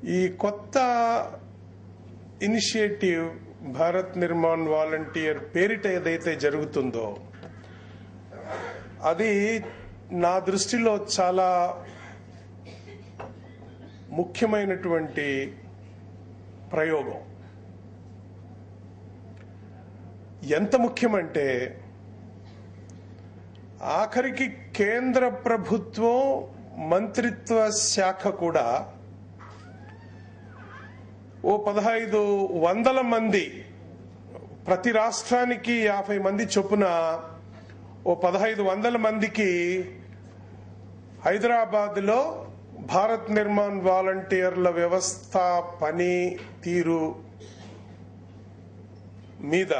ఈ కొత్త initiative Bharat Nirman volunteer పేరిట ఏదైతే జరుగుతుందో అది నా దృష్టిలో చాలా ముఖ్యమైనటువంటి ప్రయోగం. ఎంత ముఖ్యమంటే ఆఖరికి కేంద్ర ప్రభుత్వం మంత్రిత్వ శాఖ కూడా ఓ 1500 మంది, ప్రతి రాష్ట్రానికి 50 మంది చొప్పున ఓ 1500 మందికి హైదరాబాద్లో భారత్ నిర్మాణ్ వాలంటీర్ల వ్యవస్థ పని తీరు మీద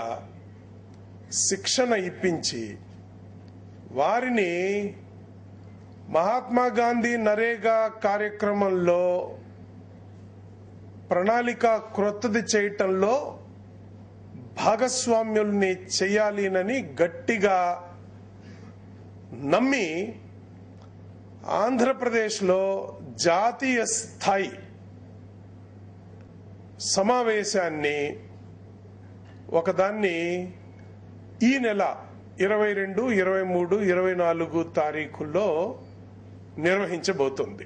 శిక్షణ ఇప్పించి వారిని మహాత్మా గాంధీ నరేగా కార్యక్రమంలో ప్రణాళిక క్రొత్తది చేయటంలో భాగస్వామ్యుల్ని చేయాలినని గట్టిగా నమ్మి ఆంధ్రప్రదేశ్లో జాతీయ స్థాయి సమావేశాన్ని ఒకదాన్ని ఈ నెల 22, 23, 24 తారీఖుల్లో నిర్వహించబోతుంది.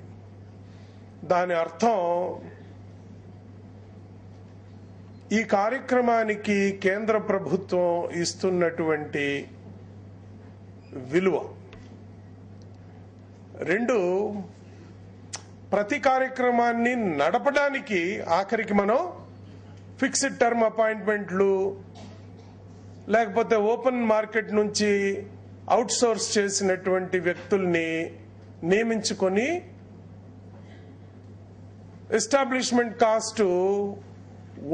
దాని అర్థం ఈ కార్యక్రమానికి కేంద్ర ప్రభుత్వం ఇస్తున్నటువంటి విలువ. 2, ప్రతి కార్యక్రమాన్ని నడపడానికి ఆఖరికి మనం ఫిక్స్డ్ టర్మ్ అపాయింట్మెంట్లు లేకపోతే ఓపెన్ మార్కెట్ నుంచి అవుట్ సోర్స్ చేసినటువంటి వ్యక్తుల్ని నియమించుకొని establishment cost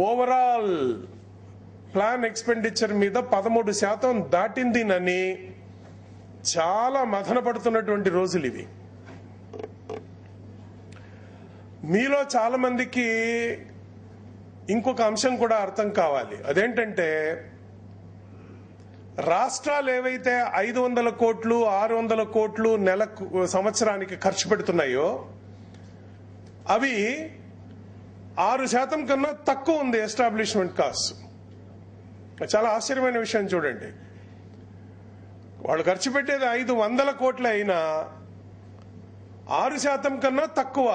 overall plan expenditure మీద 13% దాటిందినని చాలా మదన పడుతున్నటువంటి రోజులు ఇవి. మీలో చాలా మందికి ఇంకొక అంశం కూడా అర్థం కావాలి. అదేంటంటే రాష్ట్రాలు ఏవైతే 500 కోట్లు 600 కోట్లు నెలకు సంవత్సరానికి ఖర్చు పెడుతున్నాయో అవి 6% కన్నా తక్కువ ఉంది ఎస్టాబ్లిష్మెంట్ కాస్ట్. చాలా ఆశ్చర్యమైన విషయం చూడండి. వాళ్ళు ఖర్చు పెట్టేది 500 కోట్లు అయినా 6% కన్నా తక్కువ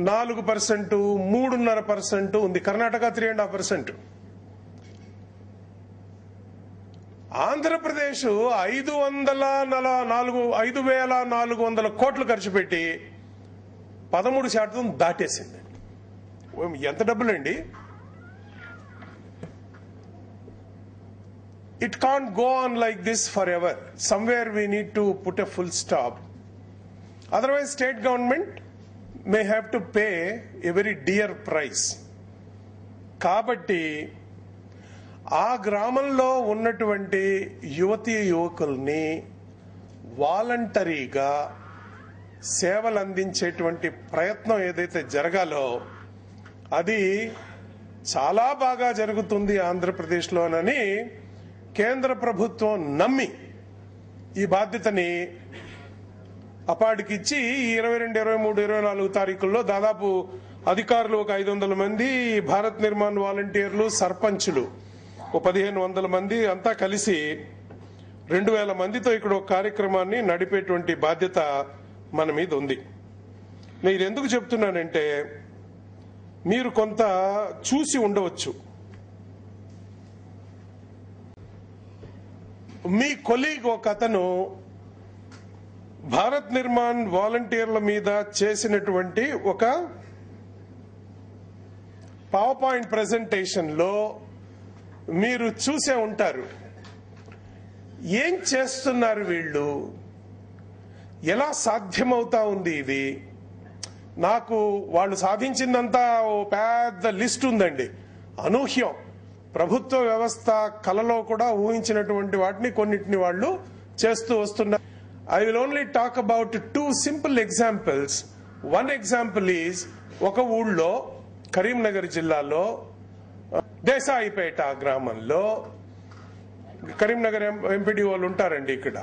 4%, 3.5% ఉంది. కర్ణాటక 3.5%. ఆంధ్రప్రదేశ్ 5,400 కోట్లు ఖర్చు పెట్టి 13% దాటేసింది. ఎంత డబ్బులండి? It can't go on like this forever. Somewhere we need to put a full stop. Otherwise, state government may have to pay a very dear price. కాబట్టి ఆ గ్రామంలో ఉన్నటువంటి యువతీ యువకుల్ని వాలంటరీగా సేవలు అందించేటువంటి ప్రయత్నం ఏదైతే జరగాలో అది చాలా బాగా జరుగుతుంది ఆంధ్రప్రదేశ్లోనని కేంద్ర ప్రభుత్వం నమ్మి ఈ బాధ్యతని అపాడికిచ్చి ఈ 22, 23, 24 తారీఖుల్లో దాదాపు అధికారులు ఒక 500 మంది, భారత్ నిర్మాణ్ వాలంటీర్లు, సర్పంచులు ఒక 1500 మంది అంతా కలిసి 2000 మందితో ఇక్కడ ఒక కార్యక్రమాన్ని నడిపేటువంటి బాధ్యత మన మీద ఉంది. నేను ఇది ఎందుకు చెప్తున్నానంటే మీరు కొంత చూసి ఉండవచ్చు. మీ కొలీగ్ ఒక అతను భారత్ నిర్మాణ్ వాలంటీర్ల మీద చేసినటువంటి ఒక పవర్ పాయింట్ ప్రెజెంటేషన్ లో మీరు చూసే ఉంటారు. ఏం చేస్తున్నారు వీళ్ళు, ఎలా సాధ్యమవుతా ఉంది ఇది? నాకు వాళ్ళు సాధించిందంతా ఓ పెద్ద లిస్ట్ ఉందండి, అనూహ్యం. ప్రభుత్వ వ్యవస్థ కలలో కూడా ఊహించినటువంటి వాటిని కొన్నిటిని వాళ్ళు చేస్తూ వస్తున్నారు. I will only talk about 2 simple examples. One example is ఒక ఊళ్ళో కరీంనగర్ జిల్లాలో దేశాయిపేట గ్రామంలో కరీంనగర్ ఎంపీడీ వాళ్ళు ఉంటారండి ఇక్కడ.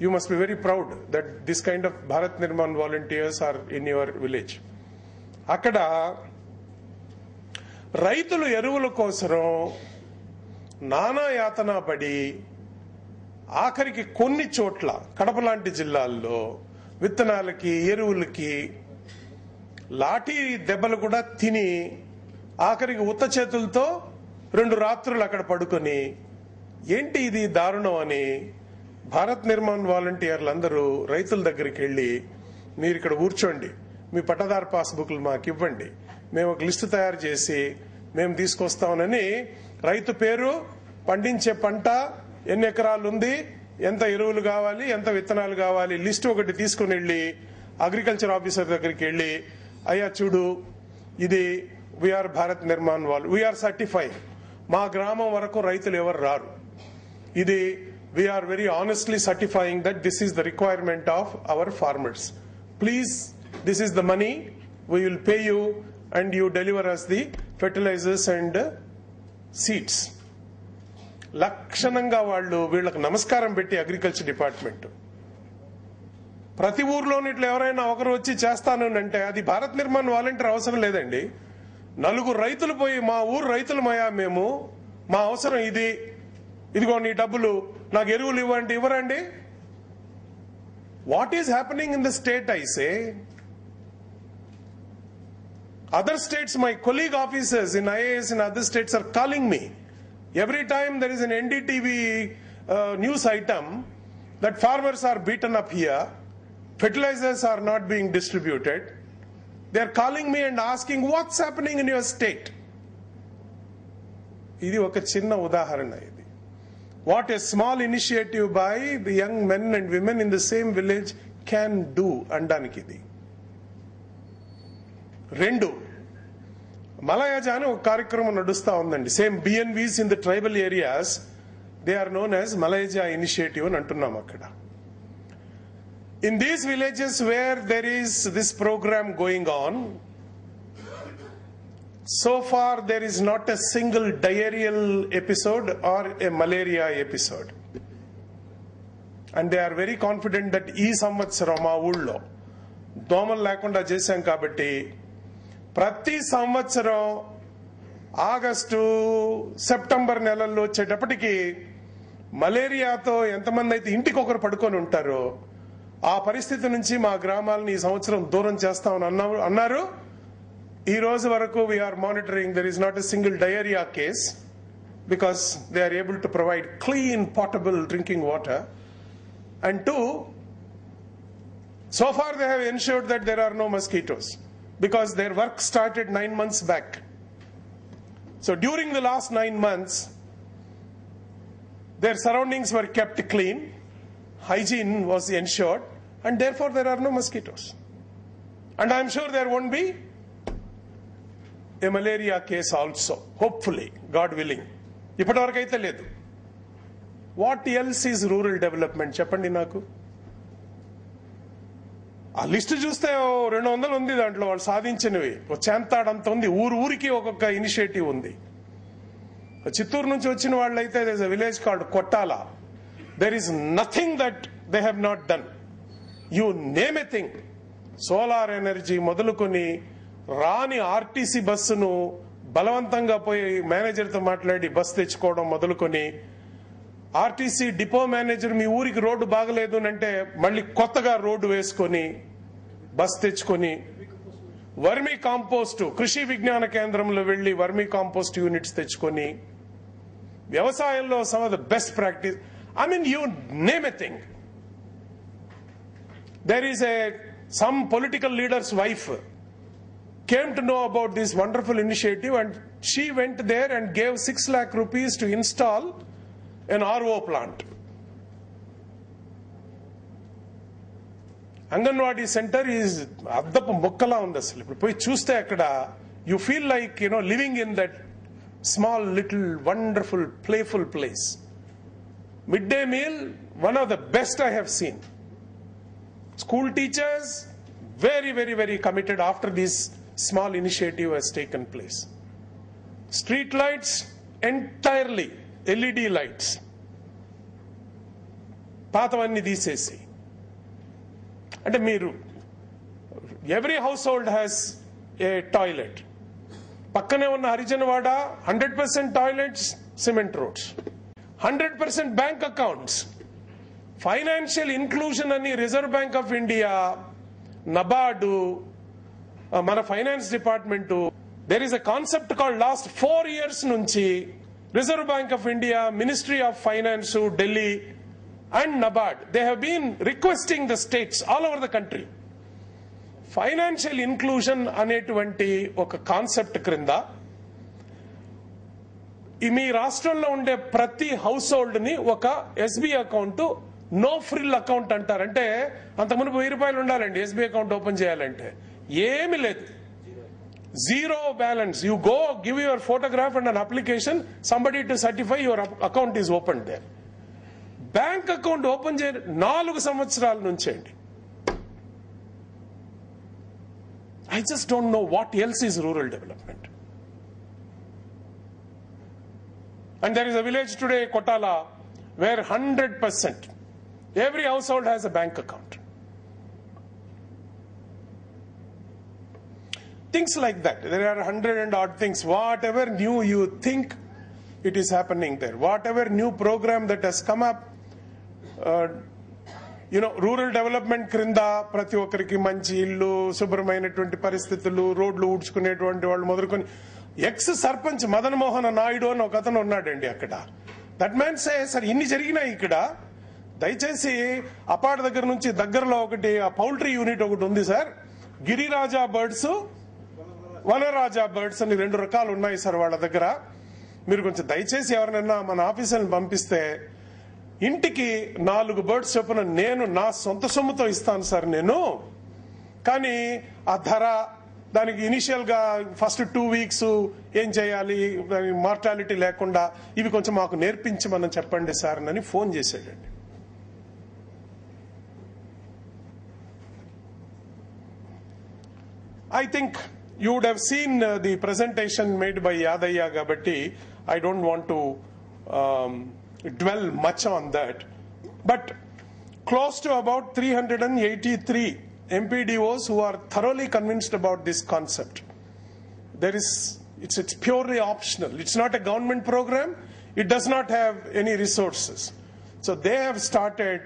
You must be very proud that this kind of Bharat Nirman volunteers are in your village. అక్కడ రైతులు ఎరువుల కోసం నానా యాతన పడి ఆఖరికి కొన్ని చోట్ల కడప లాంటి జిల్లాల్లో విత్తనాలకి ఎరువులకి లాఠీ దెబ్బలు కూడా తిని ఆఖరికి ఉత్త చేతులతో 2 రాత్రులు అక్కడ పడుకొని ఏంటి ఇది దారుణం అని భారత్ నిర్మాణ్ వాలంటీర్లు అందరూ రైతుల దగ్గరికి వెళ్లి మీరు ఇక్కడ కూర్చోండి, మీ పట్టదారు పాస్బుక్లు మాకు ఇవ్వండి, మేము ఒక లిస్టు తయారు చేసి మేము తీసుకొస్తామని రైతు పేరు, పండించే పంట, ఎన్ని ఎకరాలు ఉంది, ఎంత ఎరువులు కావాలి, ఎంత విత్తనాలు కావాలి లిస్టు ఒకటి తీసుకుని వెళ్ళి అగ్రికల్చర్ ఆఫీసర్ దగ్గరికి వెళ్ళి అయ్యా చూడు ఇది వీఆర్ భారత్ నిర్మాణ్ వాళ్ళు, వీఆర్ సర్టిఫైడ్, మా గ్రామం వరకు రైతులు ఎవరు రారు, ఇది we're very honestly certifying that this is the requirement of our farmers, please this is the money, we will pay you and you deliver us the fertilisers and seeds. లక్షణంగా వాళ్ళు వీళ్ళకి నమస్కారం పెట్టి అగ్రికల్చర్ డిపార్ట్మెంట్ ప్రతి ఊర్లోని ఇట్లా ఎవరైనా ఒకరు వచ్చి చేస్తాను అంటే అది భారత్ నిర్మాణ్ వాలంటీర్ అవసరం లేదండి. 4 రైతులు పోయి మా ఊరు రైతులమయ్యా మేము, మా అవసరం ఇది, ఇదిగో నీ డబ్బులు, నాకు ఎరువులు ఇవ్వండి, ఇవ్వరండి. What is happening in the state I say? Other states, my colleague officers in IAS in other states are calling me. Every time there is an NDTV news item that farmers are beaten up here, fertilizers are not being distributed, they are calling me and asking what's happening in your state. Idi oka chinna udaharana idi. What a small initiative by the young men and women in the same village can do andaniki idi. 2, Malayaja అని ఒక కార్యక్రమం నడుస్తా ఉందండి. Same BNVs in the tribal areas, they are known as Malayaja initiative అని అంటున్నాం అక్కడ. In these villages where there is this programme going on, so far there is not a single diarrhoeal episode or a malaria episode. And they are very confident that ఈ సంవత్సరం మా ఊళ్ళో దోమలు లేకుండా చేశాం కాబట్టి ప్రతి సంవత్సరం ఆగస్టు సెప్టెంబర్ నెలల్లో వచ్చేటప్పటికి మలేరియాతో ఎంతమంది అయితే ఇంటికి ఒకరు పడుకొని ఉంటారో ఆ పరిస్థితి నుంచి మా గ్రామాలని ఈ సంవత్సరం దూరం చేస్తామని అన్నారు. ఈ రోజు వరకు we're monitoring, there is not a single diarrhoea case because they are able to provide clean portable drinking water. And 2, so far they have ensured that there are no mosquitoes because their work started 9 months back. So during the last 9 months, their surroundings were kept clean, hygiene was ensured, and therefore there are no mosquitoes. And I am sure there won't be a malaria case also, hopefully, God willing. ఇప్పటివరకు అయితే లేదు. What else is rural development? చెప్పండి నాకు. ఆ list చూస్తే 200 ఉంది దాంట్లో వాళ్ళు సాధించినవి, చేంతాడంత ఉంది, ఊరికి ఒక్కొక్క ఇనిషియేటివ్ ఉంది. చిత్తూరు నుంచి వచ్చిన వాళ్ళైతే there is a village called Kottala, there is nothing that they have not done. You name a thing, solar energy మొదలుకొని రాని ఆర్టీసీ బస్సును బలవంతంగా పోయి మేనేజర్తో మాట్లాడి బస్సు తెచ్చుకోవడం మొదలుకొని, ఆర్టీసీ డిపో మేనేజర్ మీ ఊరికి రోడ్డు బాగలేదు అంటే మళ్ళీ కొత్తగా రోడ్డు వేసుకొని బస్ తెచ్చుకొని, వర్మీ కాంపోస్ట్ కృషి విజ్ఞాన కేంద్రంలో వెళ్లి వర్మీ కాంపోస్ట్ యూనిట్స్ తెచ్చుకొని, వ్యవసాయంలో some of the best practice, I mean you name a thing. There is some political leader's wife came to know about this wonderful initiative and she went there and gave 6 lakh rupees to install an RO plant. Anganwadi centre is అద్దపు మొక్కలా ఉంది. అసలు ఇప్పుడు పోయి చూస్తే అక్కడ you feel like living in that small little wonderful playful place. Mid day meal one of the best I have seen. School teachers very, very, very committed after this small initiative has taken place. Street lights entirely LED lights. పాతవన్నీ తీసేసి, అంటే మీరు every household has a toilet. పక్కనే ఉన్న హరిజనవాడ 100% toilets, cement roads, 100% bank accounts. Financial inclusion అని reserve bank of India, NABARD, మన finance department, there is a concept called last 4 years నుంచి reserve bank of India, ministry of finance, Delhi and NABARD, they have been requesting the states all over the country. Financial inclusion అనేటువంటి ఒక concept క్రింద మీ రాష్ట్రంలో ఉండే ప్రతి house hold ని ఒక SBI account, no frill account అంటారు. అంటే అంత మునుపు ₹1000 ఉండాలండి ఎస్బీఐ అకౌంట్ ఓపెన్ చేయాలంటే. ఏమి లేదు, zero balance. You go, give your photograph and an application, somebody to certify your account is open there. Bank account open చేయ 4 సంవత్సరాల నుంచి అండి. I just don't know what else is rural development. And there is a village today, Kotala, where 100% every household has a bank account. Things like that. There are 100 and odd things. Whatever new you think, it is happening there. Whatever new program that has come up, rural development క్రింద ప్రతి ఒక్కరికి మంచి ఇల్లు, శుభ్రమైనటువంటి పరిస్థితులు, రోడ్లు ఊడ్చుకునేటువంటి వాళ్ళు మొదలుకొని. X sarpanch Madan Mohan Naidu అని ఒక అతను ఉన్నాడండి అక్కడ. దట్ మ్యాన్ సే, సార్ ఇన్ని జరిగినాయి ఇక్కడ, దయచేసి అపార్ట్ దగ్గర నుంచి దగ్గరలో ఒకటి ఆ పౌల్ట్రీ యూనిట్ ఒకటి ఉంది sir, Giriraja birds, Vanaraja birds అని 2 రకాలు ఉన్నాయి సార్ వాళ్ళ దగ్గర. మీరు కొంచెం దయచేసి ఎవరినైనా మన ఆఫీసర్ని పంపిస్తే ఇంటికి 4 బర్డ్స్ చొప్పున నేను నా సొంత సొమ్ముతో ఇస్తాను సార్ నేను. కానీ ఆ ధర, దానికి ఇనిషియల్ గా ఫస్ట్ 2 weeks ఏం చేయాలి, మార్టాలిటీ లేకుండా, ఇవి కొంచెం మాకు నేర్పించమని చెప్పండి సార్ అని ఫోన్ చేశాడండి. I think you would have seen the presentation made by Yadaya Gabati. I don't want to dwell much on that, but close to about 383 MPDOs who are thoroughly convinced about this concept. It's purely optional. It's not a government program. It does not have any resources. So they have started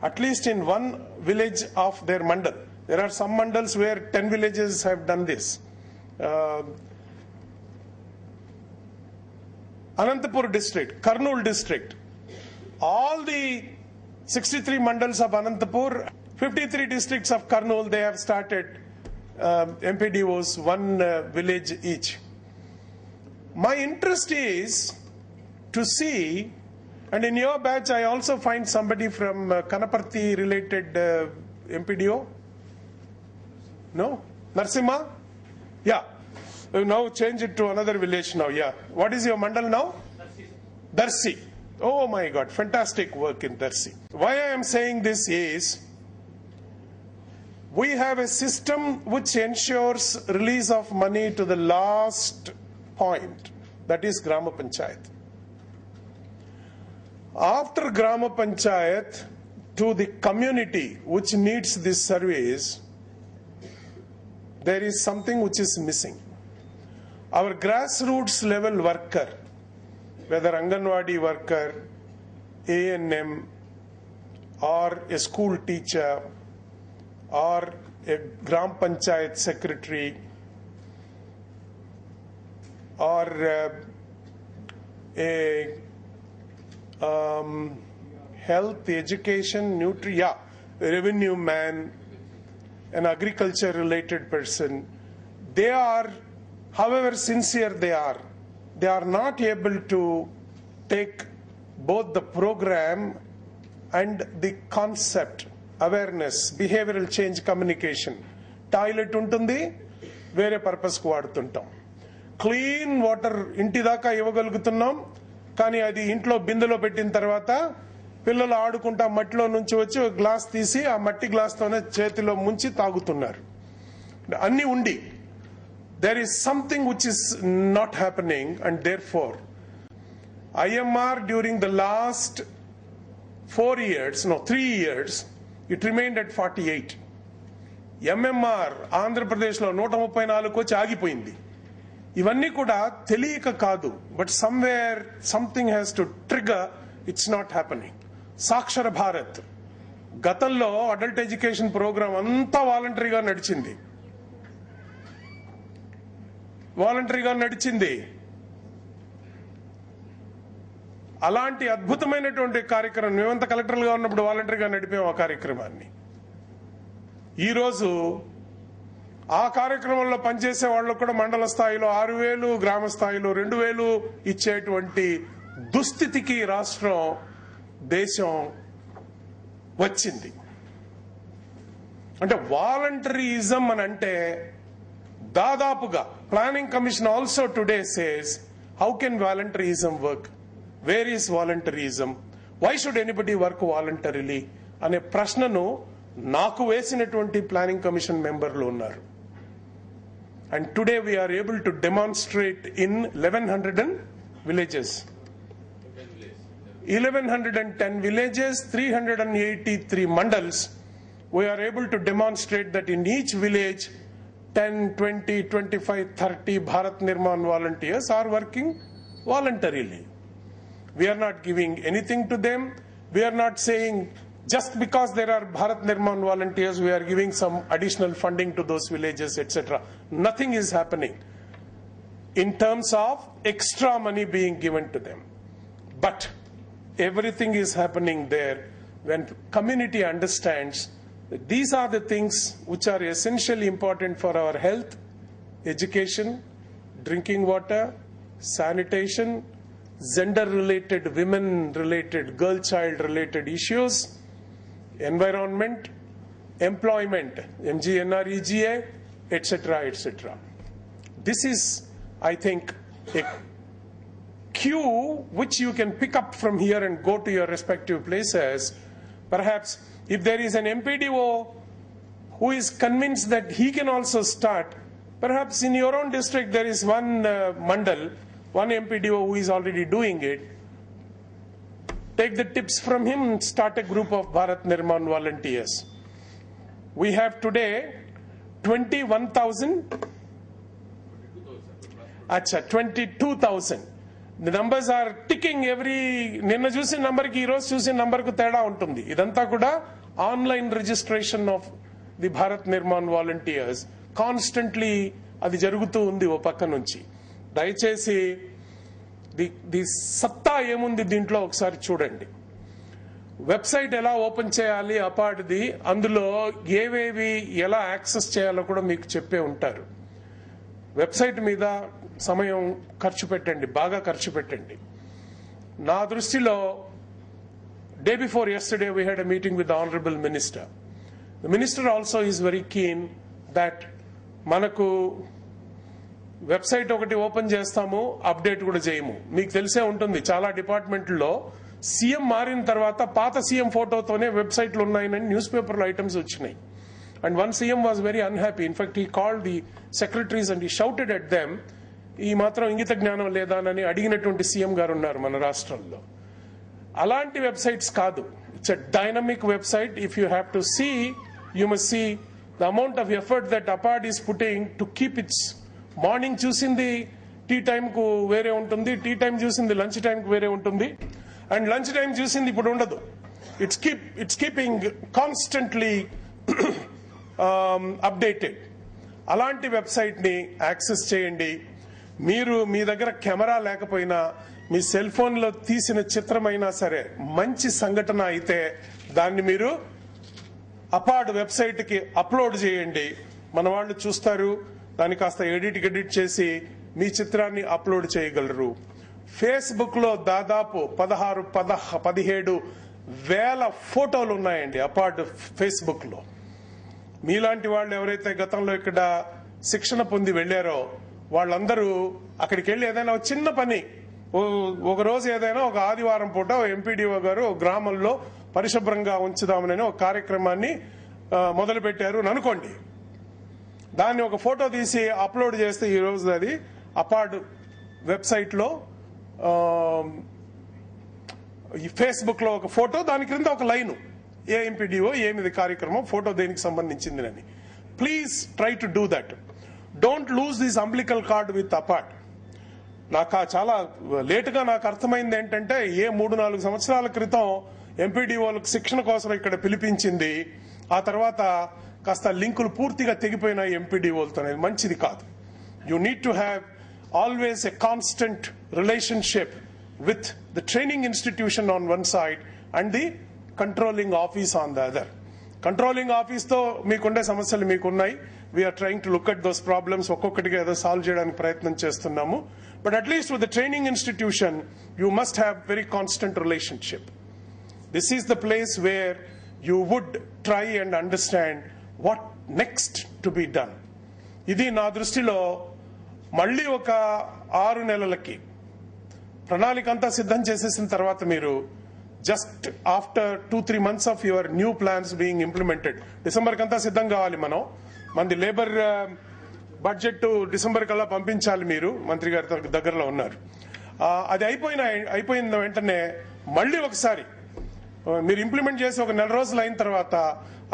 at least in one village of their mandal. There are some mandals where 10 villages have done this. Anantapur district, Kurnool district, all the 63 mandals of Anantapur, 53 districts of Kurnool, they have started MPDOs, one village each. My interest is to see, and in your batch I also find somebody from Kanaparthi related MPDO. No? Narsimha? Yeah. Now change it to another village now. Yeah. What is your mandal now? Darsi. Oh my God, fantastic work in Darsi. Why I am saying this is, we have a system which ensures release of money to the last point, that is Grama Panchayat. After Grama Panchayat, to the community which needs this service, there is something which is missing. Our grassroots level worker, whether Anganwadi worker, A&M, or a school teacher, or a Gram Panchayat secretary, or a health, education, revenue man, an agriculture related person, they are, however sincere they are not able to take both the program and the concept, awareness, behavioral change communication. Toilet untundi, vere purpose ku vadutuntam. Clean water inti daaka ivagalugutunnam, కానీ అది ఇంట్లో బిందెలో పెట్టిన తర్వాత పిల్లలు ఆడుకుంటా మట్టిలో నుంచి వచ్చి ఒక గ్లాస్ తీసి ఆ మట్టి గ్లాస్తోనే చేతిలో ముంచి తాగుతున్నారు. అన్ని ఉండి there is something which is not happening, and therefore IMR during the last 3 years, it remained at 48. MMR ఆంధ్రప్రదేశ్లో 134 వచ్చి ఆగిపోయింది. ఇవన్నీ కూడా తెలియక కాదు, but somewhere something has to trigger, it's not happening. Saakshar Bharat గతంలో అడల్ట్ ఎడ్యుకేషన్ ప్రోగ్రామ్ అంతా వాలంటరీగా నడిచింది. అలాంటి అద్భుతమైనటువంటి కార్యక్రమం మేమంతా కలెక్టర్లుగా ఉన్నప్పుడు వాలంటరీగా నడిపాం ఆ కార్యక్రమాన్ని. ఈరోజు ఆ కార్యక్రమంలో పనిచేసే వాళ్ళకు కూడా మండల స్థాయిలో 6,000, గ్రామ స్థాయిలో 2,000 ఇచ్చేటువంటి దుస్థితికి రాష్ట్రం, దేశం వచ్చింది. అంటే వాలంటరీజం అని అంటే దాదాపుగా planning commission also today says, how can voluntarism work, where is voluntarism, why should anybody work voluntarily అనే ప్రశ్నను నాకు వేసినటువంటి ప్లానింగ్ కమిషన్ మెంబర్లు ఉన్నారు. And today we are able to demonstrate in 1100 villages, 1110 villages, 383 mandals. We are able to demonstrate that in each village 10, 20, 25, 30 Bharat Nirman volunteers are working voluntarily. We are not giving anything to them. We are not saying just because there are Bharat Nirman volunteers, we are giving some additional funding to those villages, etc. Nothing is happening in terms of extra money being given to them. But everything is happening there when community understands that these are the things which are essentially important for our health, education, drinking water, sanitation, gender-related, women-related, girl-child-related issues, environment, employment, MGNREGA, etc., etc. This is, I think, a cue which you can pick up from here and go to your respective places. Perhaps if there is an MPDO who is convinced that he can also start, perhaps in your own district there is one mandal, one MPDO who is already doing it. Take the tips from him and start a group of Bharat Nirman volunteers. We have today 22,000. The numbers are ticking every, నిన్న చూసిన number కి ఈ రోజు చూసిన number కు తేడా ఉంటుంది. ఇదంతా కూడా online registration of the Bharat Nirman volunteers. Constantly అది జరుగుతూ ఉంది ఓ పక్క నుంచి. దయచేసి ది సత్తా ఏముంది దీంట్లో ఒకసారి చూడండి. వెబ్సైట్ ఎలా ఓపెన్ చేయాలి అపార్ట్ది, అందులో ఏవేవి ఎలా యాక్సెస్ చేయాలో కూడా మీకు చెప్పే ఉంటారు. వెబ్సైట్ మీద సమయం ఖర్చు పెట్టండి, బాగా ఖర్చు పెట్టండి. నా దృష్టిలో day before yesterday we had a meeting with the honorable minister. The minister also is very keen that మనకు వెబ్సైట్ ఒకటి ఓపెన్ చేస్తాము, అప్డేట్ కూడా చేయము. మీకు తెలిసే ఉంటుంది చాలా డిపార్ట్మెంట్లో సీఎం మారిన తర్వాత పాత సీఎం ఫోటోతోనే వెబ్సైట్లు ఉన్నాయని న్యూస్ పేపర్లో ఐటమ్స్ వచ్చినాయి. And one CM was very unhappy. In fact he called the secretaries and he shouted at them. ఈ మాత్రం ఇంగిత జ్ఞానం లేదానని అడిగినటువంటి సీఎం గారు ఉన్నారు మన రాష్ట్రంలో. అలాంటి వెబ్సైట్స్ కాదు. It's a dynamic website. If you have to see, you must see the amount of effort that apart is putting to keep its. Morning చూసింది టీ టైంకు వేరే ఉంటుంది, టీ టైం చూసింది లంచ్ టైంకు వేరే ఉంటుంది, అండ్ లంచ్ టైం చూసింది ఇప్పుడు ఉండదు. It's keeping constantly updated. అలాంటి వెబ్సైట్ ని యాక్సెస్ చేయండి. మీరు మీ దగ్గర కెమెరా లేకపోయినా మీ సెల్ ఫోన్ లో తీసిన చిత్రమైనా సరే మంచి సంఘటన అయితే దాన్ని మీరు అపార్ట్ వెబ్సైట్ కి అప్లోడ్ చేయండి. మన వాళ్ళు చూస్తారు, దాన్ని కాస్త ఎడిట్ చేసి మీ చిత్రాన్ని అప్లోడ్ చేయగలరు. ఫేస్బుక్ లో దాదాపు 16-17 వేల ఫోటోలు ఉన్నాయండి అపార్ట్ ఫేస్బుక్ లో. మీలాంటి వాళ్ళు ఎవరైతే గతంలో ఇక్కడ శిక్షణ పొంది వెళ్లారో వాళ్ళందరూ అక్కడికి వెళ్లి ఏదైనా చిన్న పని, ఒక రోజు ఏదైనా ఒక ఆదివారం పూట ఎంపీడీఓ గారు గ్రామంలో పరిశుభ్రంగా ఉంచుదామని ఒక కార్యక్రమాన్ని మొదలు పెట్టారు అనుకోండి. దాన్ని ఒక ఫోటో తీసి అప్లోడ్ చేస్తే ఈ రోజు అది అపార్ట్ వెబ్సైట్ లో, ఫేస్బుక్ లో ఒక ఫోటో, దాని క్రింద ఒక లైను ఏ ఎంపీడీఓ ఏమిది కార్యక్రమం, ఫోటో దేనికి సంబంధించింది అని. Please try to do that. Don't lose this umbilical card with apart. నాకు చాలా లేటుగా నాకు అర్థమైంది ఏంటంటే, 3-4 సంవత్సరాల క్రితం ఎంపీడీఓలకు శిక్షణ కోసం ఇక్కడ పిలిపించింది. ఆ తర్వాత కాస్త లింకులు పూర్తిగా తెగిపోయినాయి ఎంపీడీఓలతో. అనేది మంచిది కాదు. You need to have always a constant relationship with the training institution on one side and the controlling office on the other. Controlling office తో మీకుండే సమస్యలు మీకున్నాయి. We are trying to look at those problems. ఒక్కొక్కటిగా ఏదో solve చేయడానికి ప్రయత్నం చేస్తున్నాము. But at least with the training institution, you must have very constant relationship. This is the place where you would try and understand what next to be done. ఇది నా దృష్టిలో మళ్ళీ ఒక 6 నెలలకి ప్రణాళిక అంతా సిద్ధం చేసేసిన తర్వాత మీరు just after 2-3 months of your new plans being implemented, December కంతా సిద్ధం కావాలి. మనది లేబర్ బడ్జెట్ డిసెంబర్ కల్లా పంపించాలి. మీరు మంత్రి గారి దగ్గరలో ఉన్నారు. అది అయిపోయిన వెంటనే మళ్ళీ ఒకసారి మీరు ఇంప్లిమెంట్ చేసి ఒక 4 రోజులు అయిన తర్వాత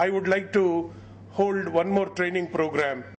I would like to hold 1 more training programme.